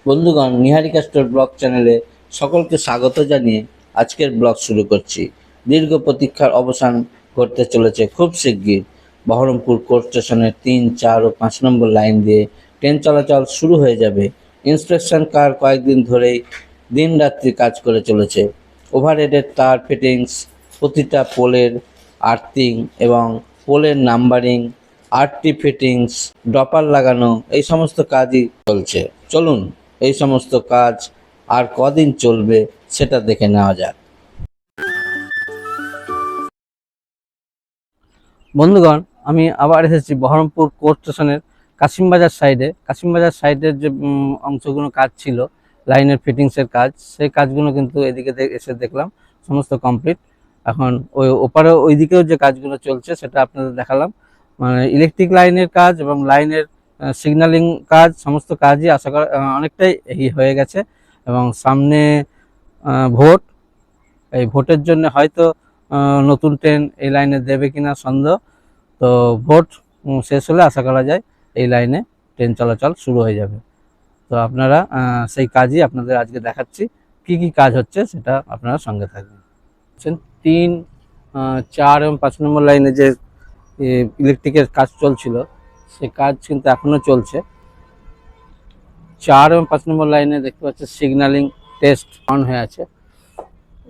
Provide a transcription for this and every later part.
বন্ধুগণ, নিহারিকা store blog চ্যানেলে সকলকে স্বাগত জানিয়ে আজকের ব্লগ শুরু করছি। দীর্ঘ প্রতীক্ষার অবসান ঘটতে চলেছে খুব শিগগির। বহরমপুর কোর্ট স্টেশনের ৩, ৪ ও ৫ নম্বর লাইন দিয়ে ট্রেন চলাচল শুরু হয়ে যাবে। ইন্সপেকশন কার কয়েকদিন ধরেই দিনরাত্রি কাজ করে চলেছে। ওভারহেডের তার ফিটিংস, প্রতিটা পোলের আর্থিং এবং পোলের নাম্বারিং, আরটি ফিটিংস, ডপার লাগানো, এই সমস্ত কাজই চলছে। চলুন এই সমস্ত কাজ আর কদিন চলবে সেটা দেখে নেওয়া যাক। বন্ধুগণ, আমি আবার এসেছি বহরমপুর কোর্ট স্টেশনের কাশিমবাজার সাইডের যে অংশগুলো কাজ ছিল, লাইনের ফিটিংসের কাজ, সেই কাজগুলো কিন্তু এদিকে এসে দেখলাম সমস্ত কমপ্লিট। এখন ওই ওপারে ওইদিকেও যে কাজগুলো চলছে সেটা আপনাদের দেখালাম। মানে ইলেকট্রিক লাইনের কাজ এবং লাইনের সিগন্যালিং কাজ, সমস্ত কাজই আশা করা অনেকটাই এগিয়ে হয়ে গেছে। এবং সামনে ভোট, এই ভোটের জন্য হয়তো নতুন ট্রেন এই লাইনে দেবে কিনা সন্দেহ। তো ভোট শেষ হলে আশা করা যায় এই লাইনে ট্রেন চলাচল শুরু হয়ে যাবে। তো আপনারা সেই কাজই আপনাদের আজকে দেখাচ্ছি। কি কি কাজ হচ্ছে সেটা আপনারা সঙ্গে থাকবেন। ৩, ৪ এবং ৫ নম্বর লাইনে যে ইলেকট্রিকের কাজ চলছিল সেই কাজ কিন্তু এখনো চলছে। ৪ এবং ৫ নম্বর লাইনে দেখতে পাচ্ছি সিগন্যালিং টেস্ট অন হয়ে আছে।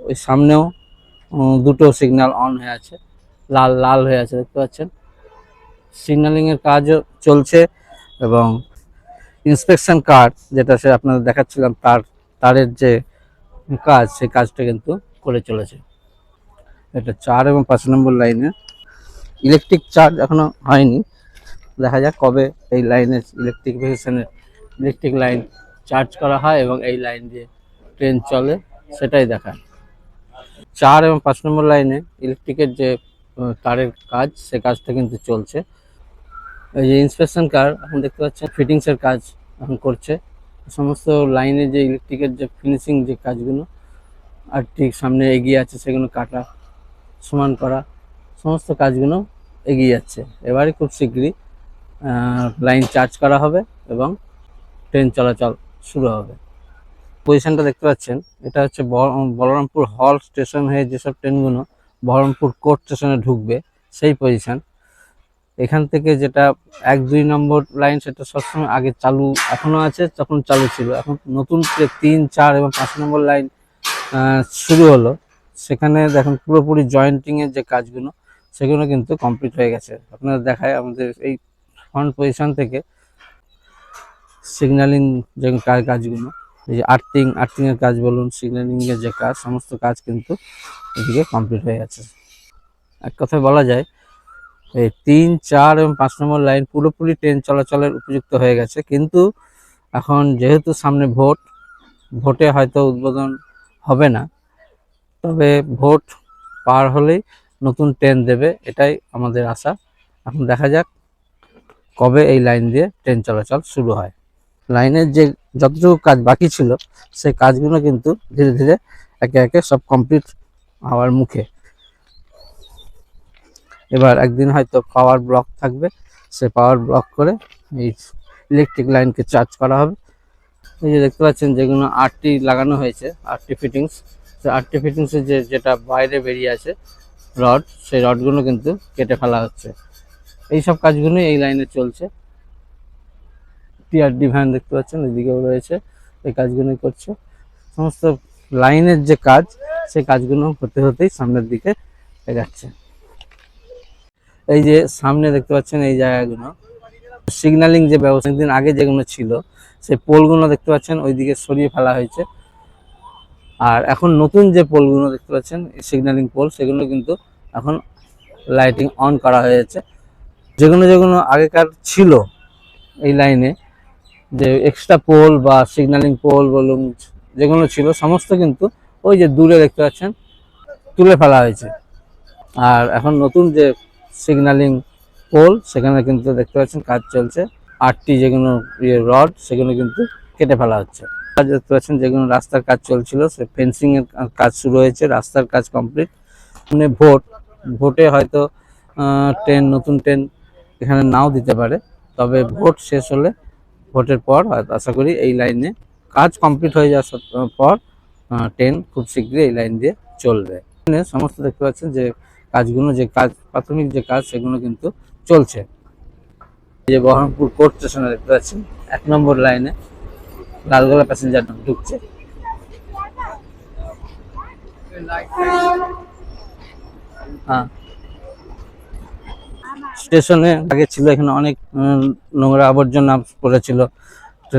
ওই সামনেও দুটো সিগন্যাল অন হয়ে আছে, লাল লাল হয়ে আছে, দেখতে পাচ্ছেন। সিগন্যালিংয়ের কাজও চলছে এবং ইন্সপেকশন কার্ড, যেটা সে আপনাদের দেখাচ্ছিলাম, তারের যে কাজ, সেই কাজটা কিন্তু করে চলেছে। এটা ৪ এবং ৫ নম্বর লাইনে ইলেকট্রিক চার্জ এখনো হয়নি, দেখা যাক কবে এই লাইনের ইলেকট্রিক লাইন চার্জ করা হয় এবং এই লাইন দিয়ে ট্রেন চলে সেটাই দেখায়। ৪ এবং ৫ নম্বর লাইনে ইলেকট্রিকের যে তারের কাজ, সে কাজটা কিন্তু চলছে। এই যে ইন্সপেকশন কার এখন দেখতে পাচ্ছেন ফিটিংসের কাজ এখন করছে। সমস্ত লাইনে যে ইলেকট্রিকের যে ফিনিশিং যে কাজগুলো আর ঠিক সামনে এগিয়ে আছে, সেগুলো কাটা, সমান করা, সমস্ত কাজগুলো এগিয়ে যাচ্ছে। এবারে খুব শীঘ্রই লাইন চার্জ করা হবে এবং ট্রেন চলাচল শুরু হবে। পজিশনটা দেখতে পাচ্ছেন, এটা হচ্ছে বলরামপুর হল স্টেশন হয়ে যেসব ট্রেনগুলো বহরমপুর কোর্ট স্টেশনে ঢুকবে সেই পজিশন। এখান থেকে যেটা ১, ২ নম্বর লাইন সেটা সবসময় আগে চালু, এখনো আছে, তখন চালু ছিল। এখন নতুন ৩, ৪ এবং ৫ নম্বর লাইন শুরু হলো, সেখানে দেখুন পুরোপুরি জয়েন্টিংয়ের যে কাজগুলো সেগুলো কিন্তু কমপ্লিট হয়ে গেছে। আপনারা দেখায় আমাদের এই ফ্রন্ট পজিশন থেকে সিগন্যালিং যে কাজগুলো, এই যে আর্থিংয়ের কাজ বলুন, সিগন্যালিংয়ের যে কাজ, সমস্ত কাজ কিন্তু এদিকে কমপ্লিট হয়ে গেছে। এক কথায় বলা যায় এই ৩, ৪ এবং ৫ নম্বর লাইন পুরোপুরি ট্রেন চলাচলের উপযুক্ত হয়ে গেছে। কিন্তু এখন যেহেতু সামনে ভোটে হয়তো উদ্বোধন হবে না, তবে ভোট পার হলেই নতুন ট্রেন দেবে, এটাই আমাদের আশা। এখন দেখা যাক কবে এই লাইন দিয়ে ট্রেন চলাচল শুরু হয়। লাইনের যে যতটুকু কাজ বাকি ছিল সেই কাজগুলো কিন্তু ধীরে ধীরে একে একে সব কমপ্লিট হওয়ার মুখে। এবার একদিন হয়তো পাওয়ার ব্লক থাকবে, সে পাওয়ার ব্লক করে এই ইলেকট্রিক লাইনকে চার্জ করা হবে। এই যে দেখতে পাচ্ছেন যেগুলো আরটি লাগানো হয়েছে, আরটি ফিটিংস, সেই আরটি ফিটিংসের যেটা বাইরে বেরিয়ে আছে রড, সেই রডগুলো কিন্তু কেটে ফেলা হচ্ছে। এইসব কাজগুলোই এই লাইনে চলছে। টিআরডি ভ্যান দেখতে পাচ্ছেন এদিকেও রয়েছে, এই কাজগুলোই করছে। সমস্ত লাইনের যে কাজ, সেই কাজগুলো হতে হতেই সামনের দিকে এগাচ্ছে। এই যে সামনে দেখতে পাচ্ছেন এই জায়গাগুলো সিগন্যালিং যে ব্যবস্থা দিন আগে যেগুলো ছিল, সেই পোলগুলো দেখতে পাচ্ছেন ওইদিকে সরিয়ে ফেলা হয়েছে। আর এখন নতুন যে পোলগুলো দেখতে পাচ্ছেন সিগন্যালিং পোল, সেগুলো কিন্তু এখন লাইটিং অন করা হয়েছে। যেগুলো আগেকার ছিল এই লাইনে, যে এক্সট্রা পোল বা সিগন্যালিং পোল বলুন, যেগুলো ছিল সমস্ত কিন্তু ওই যে দূরে দেখতে পাচ্ছেন তুলে ফেলা হয়েছে। আর এখন নতুন যে সিগন্যালিং পোল, সেখানে কিন্তু দেখতে পাচ্ছেন কাজ চলছে। আরটি যেগুলো রড, সেগুলো কিন্তু কেটে ফেলা হচ্ছে। কাজ দেখতে পাচ্ছেন যেগুলো রাস্তার কাজ চলছিল, সে ফেন্সিং এর কাজ শুরু হয়েছে, রাস্তার কাজ কমপ্লিট। মানে ভোটে হয়তো নতুন ট্রেন এখানে নাও দিতে পারে, তবে ভোট শেষ হলে, ভোটের পর আশা করি এই লাইনে কাজ কমপ্লিট হয়ে যাওয়ার পর ট্রেন খুব শীঘ্রই এই লাইন দিয়ে চলবে। সমস্ত দেখতে পাচ্ছেন যে কাজগুলো, যে কাজ প্রাথমিক যে কাজ সেগুলো কিন্তু চলছে। এই যে বহরমপুর কোর্ট স্টেশনে দেখতে পাচ্ছেন 1 নম্বর লাইনে লালগোলা প্যাসেঞ্জার ঢুকছে। হ্যাঁ, স্টেশনে আগে ছিল এখানে অনেক নোংরা আবর্জনা পড়েছিল।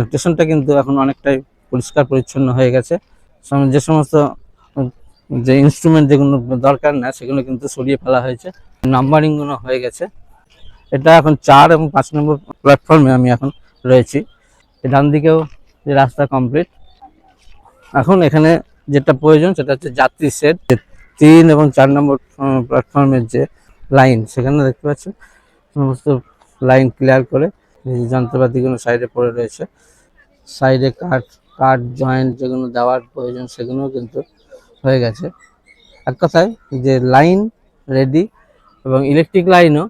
স্টেশনটা কিন্তু এখন অনেকটাই পরিষ্কার পরিচ্ছন্ন হয়ে গেছে। যে সমস্ত যে ইনস্ট্রুমেন্ট যেগুলো দরকার না সেগুলো কিন্তু সরিয়ে ফেলা হয়েছে, নাম্বারিংগুলো হয়ে গেছে। এটা এখন 4 এবং 5 নম্বর প্ল্যাটফর্মে আমি এখন রয়েছি। ডান দিকেও যে রাস্তা কমপ্লিট। এখন এখানে যেটা প্রয়োজন সেটা হচ্ছে যাত্রী সেট। 3 এবং 4 নম্বর প্ল্যাটফর্মের যে লাইন সেখানে দেখতে পাচ্ছেন সমস্ত লাইন ক্লিয়ার করে যন্ত্রপাতিগুলো সাইডে পড়ে রয়েছে। সাইডে কাঠ জয়েন্ট যেগুলো দেওয়ার প্রয়োজন সেগুলোও কিন্তু হয়ে গেছে। এক কথায় যে লাইন রেডি এবং ইলেকট্রিক লাইনও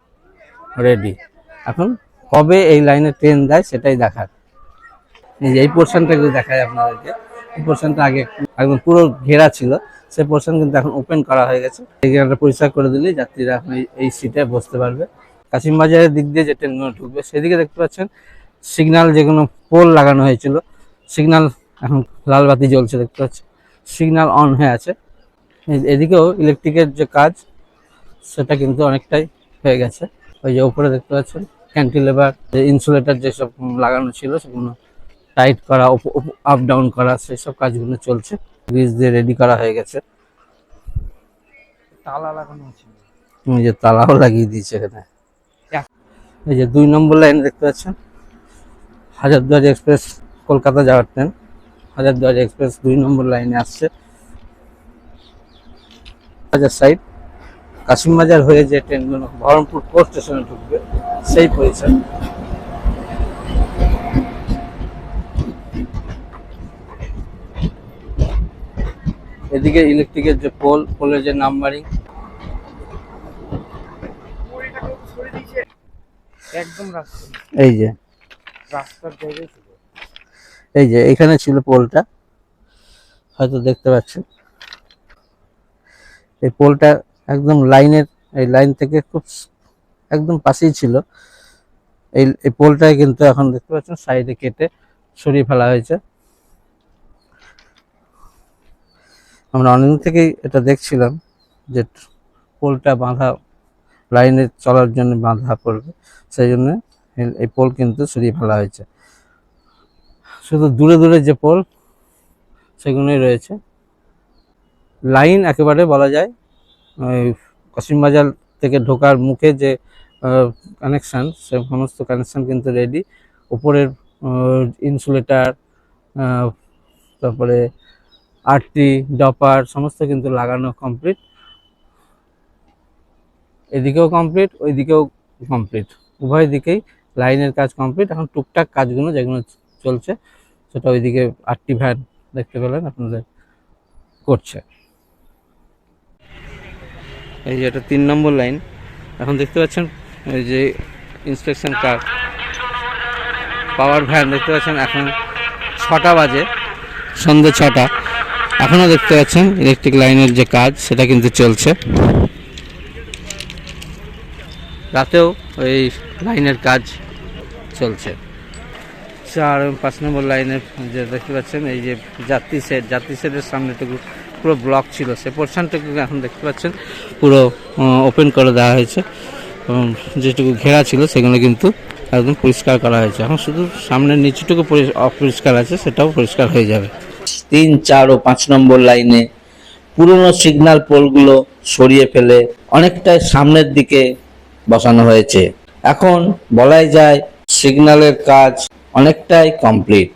রেডি। এখন কবে এই লাইনে ট্রেন দেয় সেটাই দেখার। এই পোর্শনটা একটু দেখায় আপনাদেরকে। এই পোর্শনটা আগে একদম পুরো ঘেরা ছিল, সেই পোর্শন কিন্তু এখন ওপেন করা হয়ে গেছে। এই জায়গাটা পরিষ্কার করে দিলেই যাত্রীরা এখন এই সিটে বসতে পারবে। কাশিমবাজারের দিক দিয়ে যে ট্রেনগুলো ঢুকবে সেদিকে দেখতে পাচ্ছেন সিগন্যাল যেগুলো পোল লাগানো হয়েছিল, সিগন্যাল এখন লাল বাতি জ্বলছে দেখতে পাচ্ছেন, সিগন্যাল অন হয়ে আছে। এদিকেও ইলেকট্রিকের যে কাজ সেটা কিন্তু অনেকটাই হয়ে গেছে। ওই যে উপরে দেখতে পাচ্ছেন ক্যান্টিলেভার, ইনসুলেটর যেসব লাগানো ছিল সেগুলো টাইট করা, আপ ডাউন করা, সেসব কাজগুলো চলছে। ব্রিজ দিয়ে রেডি করা হয়ে গেছে। তালা লাগানো আছে, এই যে তালাও লাগিয়ে দিয়েছে এখানে। এই যে 2 নম্বর লাইন দেখতে পাচ্ছেন হাজারদুয়ারি এক্সপ্রেস কলকাতা যাওয়ার ট্রেন। হাজারদুয়ারি এক্সপ্রেস 2 নম্বর লাইনে আসছে। বাজার সাইড কাশিমবাজার হয়ে যে ট্রেনগুলো বহরমপুর কোর্ট স্টেশনে ঢুকবে সেই পজিশন। এদিকে ইলেকট্রিকের যে পোলের যে নাম্বারিং একদম রাস্তা, এই যে রাস্তার জায়গায় ছিল। এই যে এখানে ছিল পোলটা, হয়তো দেখতে পাচ্ছেন। এই পোলটা একদম লাইনের, এই লাইন থেকে খুব একদম পাশেই ছিল। এই পোলটাই কিন্তু এখন দেখতে পাচ্ছেন সাইডে কেটে সরিয়ে ফেলা হয়েছে। আমরা অনেকদিন থেকেই এটা দেখছিলাম যে পোলটা বাঁধা, লাইনে চলার জন্য বাঁধা পড়বে, সেই জন্য এই পোল কিন্তু সরিয়ে ফেলা হয়েছে। শুধু দূরে দূরে যে পোল সেগুলোই রয়েছে। লাইন একেবারে বলা যায় ওই কাশিমবাজার থেকে ঢোকার মুখে যে কানেকশান, সে সমস্ত কানেকশান কিন্তু রেডি। উপরের ইনসুলেটার, তারপরে আরটি ডপার সমস্ত কিন্তু লাগানো কমপ্লিট। এদিকেও কমপ্লিট, ওই দিকেও কমপ্লিট, উভয় দিকেই লাইনের কাজ কমপ্লিট। এখন টুকটাক কাজগুলো যেগুলো চলছে সেটা ওইদিকে আরটি ভ্যান দেখতে পেলেন আপনাদের করছে। এই যে এটা 3 নম্বর লাইন। এখন দেখতে পাচ্ছেন এই যে ইন্সপেকশন কার পাওয়ার ভ্যান দেখতে পাচ্ছেন। এখন 6টা বাজে, সন্ধ্যে 6টা, এখনও দেখতে পাচ্ছেন ইলেকট্রিক লাইনের যে কাজ সেটা কিন্তু চলছে। রাতেও ওই লাইনের কাজ চলছে। 4 এবং 5 নম্বর লাইনের যে দেখতে পাচ্ছেন এই যে যাত্রী সেটের সামনেটুকু পুরো ব্লক ছিল, সে পোর্শনটুকু এখন দেখতে পাচ্ছেন পুরো ওপেন করে দেওয়া হয়েছে এবং যেটুকু ঘেরা ছিল সেগুলো কিন্তু একদম পরিষ্কার করা হয়েছে। এখন শুধু সামনের নিচেটুকু অপরিষ্কার আছে, সেটাও পরিষ্কার হয়ে যাবে। 3, 4 ও 5 নম্বর লাইনে পুরনো সিগন্যাল পোলগুলো সরিয়ে ফেলে অনেকটাই সামনের দিকে বসানো হয়েছে। এখন বলাই যায় সিগন্যালের কাজ অনেকটাই কমপ্লিট।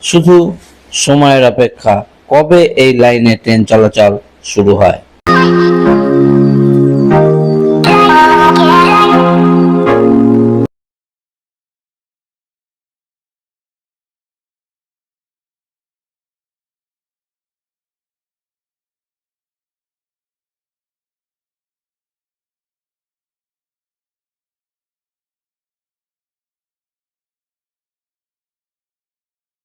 শুধু সময়ের অপেক্ষা কবে এই লাইনে ট্রেন চলাচল শুরু হয়।